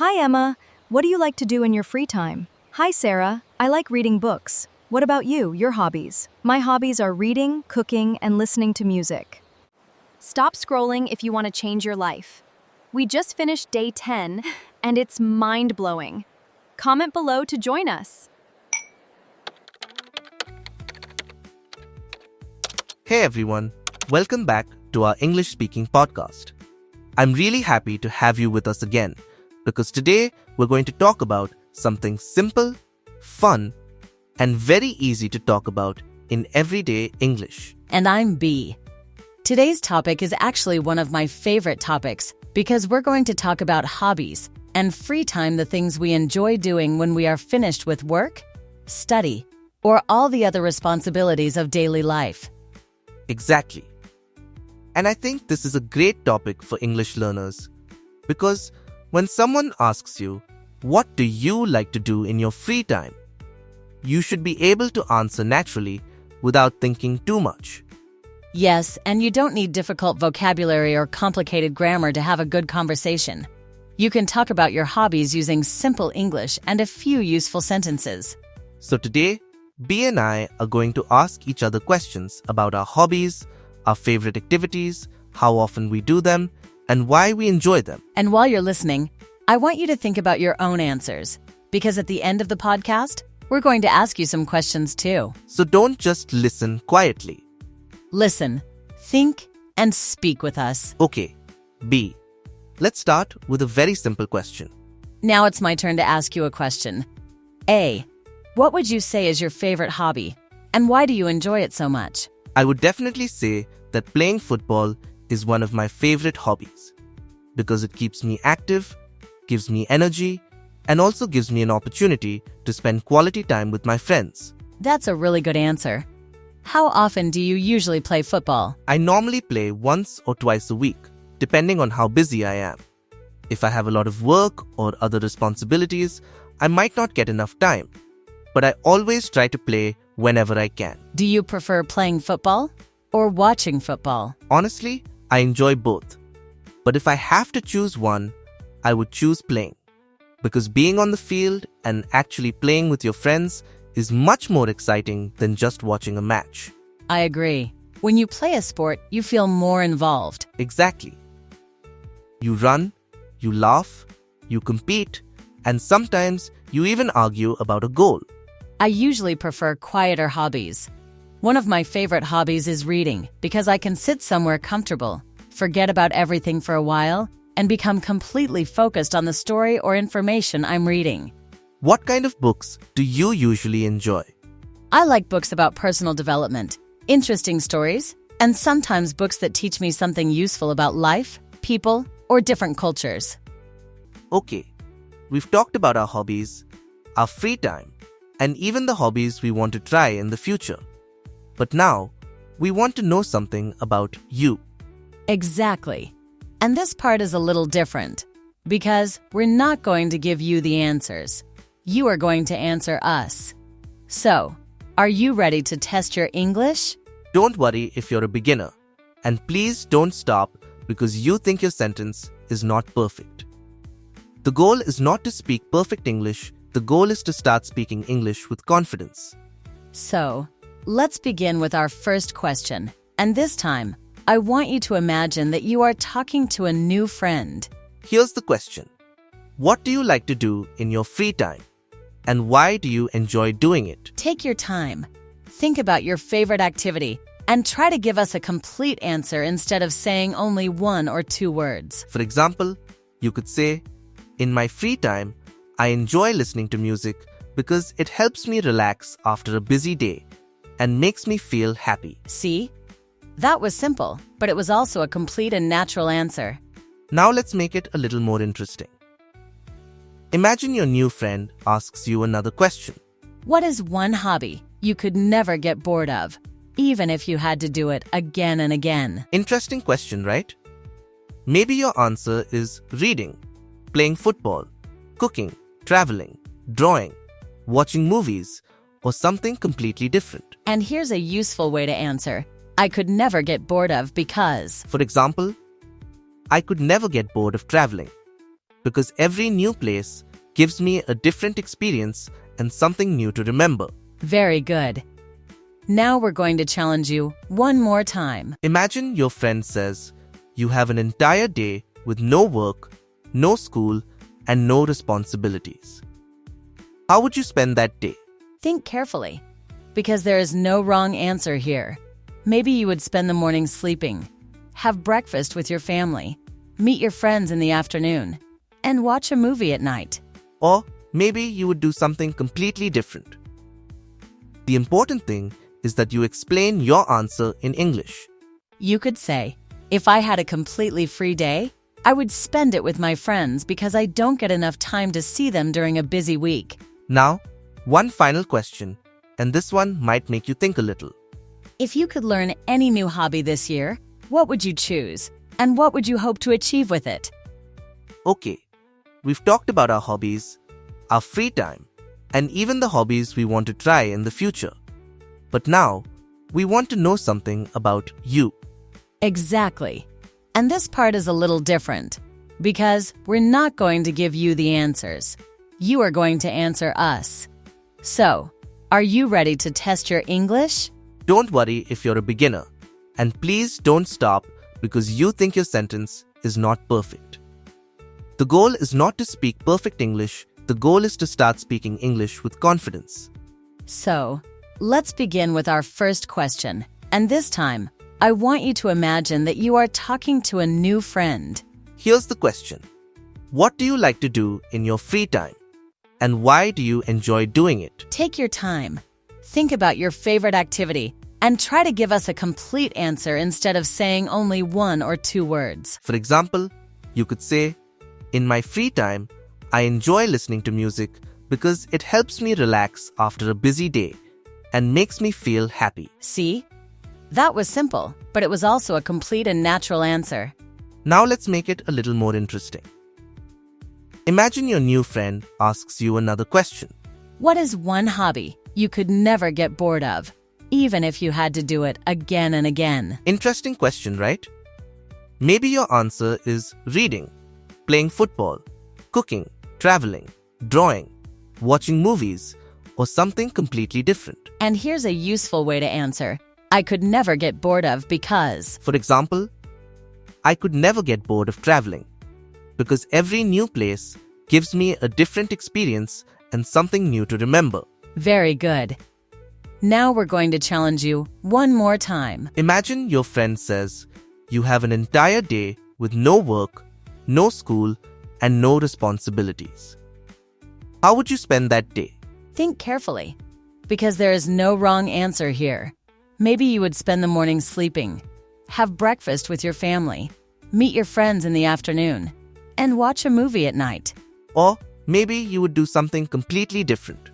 Hi, Emma. What do you like to do in your free time? Hi, Sarah. I like reading books. What about you, your hobbies? My hobbies are reading, cooking, and listening to music. Stop scrolling if you want to change your life. We just finished day 10, and it's mind-blowing. Comment below to join us. Hey everyone, welcome back to our English speaking podcast. I'm really happy to have you with us again because today we're going to talk about something simple, fun, and very easy to talk about in everyday English. And I'm B. Today's topic is actually one of my favorite topics because we're going to talk about hobbies and free time, the things we enjoy doing when we are finished with work, study, or all the other responsibilities of daily life. Exactly. And I think this is a great topic for English learners because when someone asks you, what do you like to do in your free time? You should be able to answer naturally without thinking too much. Yes, and you don't need difficult vocabulary or complicated grammar to have a good conversation. You can talk about your hobbies using simple English and a few useful sentences. So today, B and I are going to ask each other questions about our hobbies, our favorite activities, how often we do them, and why we enjoy them. And while you're listening, I want you to think about your own answers, because at the end of the podcast, we're going to ask you some questions too. So don't just listen quietly. Listen, think, and speak with us. Okay, B, let's start with a very simple question. Now it's my turn to ask you a question. A, what would you say is your favorite hobby, and why do you enjoy it so much? I would definitely say that playing football is one of my favorite hobbies because it keeps me active, gives me energy, and also gives me an opportunity to spend quality time with my friends. That's a really good answer. How often do you usually play football? I normally play once or twice a week, depending on how busy I am. If I have a lot of work or other responsibilities, I might not get enough time, but I always try to play whenever I can. Do you prefer playing football or watching football? Honestly, I enjoy both. But if I have to choose one, I would choose playing. Because being on the field and actually playing with your friends is much more exciting than just watching a match. I agree. When you play a sport, you feel more involved. Exactly. You run, you laugh, you compete, and sometimes you even argue about a goal. I usually prefer quieter hobbies. One of my favorite hobbies is reading because I can sit somewhere comfortable, forget about everything for a while, and become completely focused on the story or information I'm reading. What kind of books do you usually enjoy? I like books about personal development, interesting stories, and sometimes books that teach me something useful about life, people, or different cultures. Okay, we've talked about our hobbies, our free time, and even the hobbies we want to try in the future. But now, we want to know something about you. Exactly. And this part is a little different, because we're not going to give you the answers. You are going to answer us. So, are you ready to test your English? Don't worry if you're a beginner, and please don't stop because you think your sentence is not perfect. The goal is not to speak perfect English. The goal is to start speaking English with confidence. So, let's begin with our first question. And this time, I want you to imagine that you are talking to a new friend. Here's the question. What do you like to do in your free time? And why do you enjoy doing it? Take your time. Think about your favorite activity and try to give us a complete answer instead of saying only one or two words. For example, you could say, in my free time, I enjoy listening to music because it helps me relax after a busy day and makes me feel happy. See? That was simple, but it was also a complete and natural answer. Now let's make it a little more interesting. Imagine your new friend asks you another question. What is one hobby you could never get bored of, even if you had to do it again and again? Interesting question, right? Maybe your answer is reading, playing football, cooking, traveling, drawing, watching movies, or something completely different. And here's a useful way to answer. I could never get bored of because... For example, I could never get bored of traveling. because every new place gives me a different experience and something new to remember. Very good. Now we're going to challenge you one more time. Imagine your friend says you have an entire day with no work, no school, and no responsibilities. How would you spend that day? Think carefully, because there is no wrong answer here. Maybe you would spend the morning sleeping, have breakfast with your family, meet your friends in the afternoon, and watch a movie at night. Or maybe you would do something completely different. The important thing is that you explain your answer in English. You could say, if I had a completely free day, I would spend it with my friends because I don't get enough time to see them during a busy week. Now, one final question, and this one might make you think a little. If you could learn any new hobby this year, what would you choose? And what would you hope to achieve with it? Okay, we've talked about our hobbies, our free time, and even the hobbies we want to try in the future. But now, we want to know something about you. Exactly. And this part is a little different, because we're not going to give you the answers. You are going to answer us. So, are you ready to test your English? Don't worry if you're a beginner, and please don't stop because you think your sentence is not perfect. The goal is not to speak perfect English, the goal is to start speaking English with confidence. So, let's begin with our first question. And this time, I want you to imagine that you are talking to a new friend. Here's the question. What do you like to do in your free time? And why do you enjoy doing it? Take your time. Think about your favorite activity and try to give us a complete answer instead of saying only one or two words. For example, you could say, in my free time, I enjoy listening to music because it helps me relax after a busy day and makes me feel happy. See? That was simple, but it was also a complete and natural answer. Now let's make it a little more interesting. Imagine your new friend asks you another question. What is one hobby you could never get bored of, even if you had to do it again and again? Interesting question, right? Maybe your answer is reading, playing football, cooking, traveling, drawing, watching movies, or something completely different. And here's a useful way to answer. I could never get bored of because... For example, I could never get bored of traveling because every new place gives me a different experience and something new to remember. Very good. Now we're going to challenge you one more time. Imagine your friend says you have an entire day with no work, no school, and no responsibilities. How would you spend that day? Think carefully, because there is no wrong answer here. Maybe you would spend the morning sleeping, have breakfast with your family, meet your friends in the afternoon, and watch a movie at night. Or maybe you would do something completely different.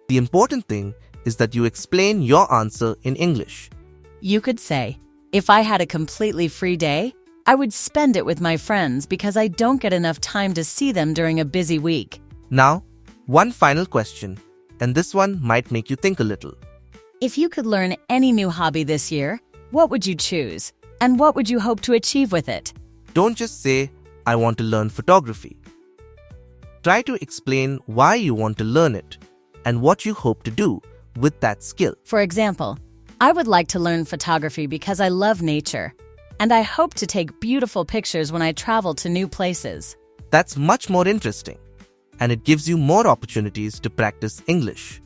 The important thing is that you explain your answer in English. You could say, if I had a completely free day, I would spend it with my friends because I don't get enough time to see them during a busy week. Now, one final question, and this one might make you think a little. If you could learn any new hobby this year, what would you choose? And what would you hope to achieve with it? Don't just say, I want to learn photography. Try to explain why you want to learn it and what you hope to do with that skill. For example, I would like to learn photography because I love nature, and I hope to take beautiful pictures when I travel to new places. That's much more interesting, and it gives you more opportunities to practice English.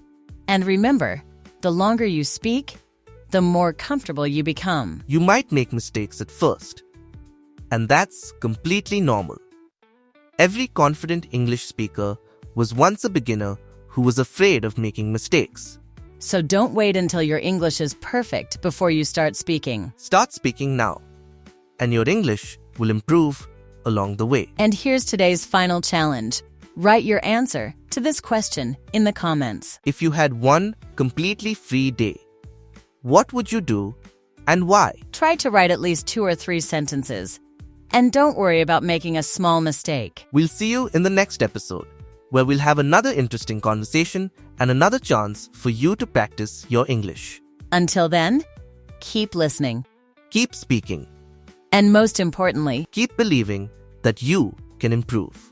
And remember, the longer you speak, the more comfortable you become. You might make mistakes at first, and that's completely normal. Every confident English speaker was once a beginner who was afraid of making mistakes. So don't wait until your English is perfect before you start speaking. Start speaking now, and your English will improve along the way. And here's today's final challenge. Write your answer to this question in the comments. If you had one completely free day, what would you do and why? Try to write at least 2 or 3 sentences. And don't worry about making a small mistake. We'll see you in the next episode, where we'll have another interesting conversation and another chance for you to practice your English. Until then, keep listening. Keep speaking. And most importantly, Keep believing that you can improve.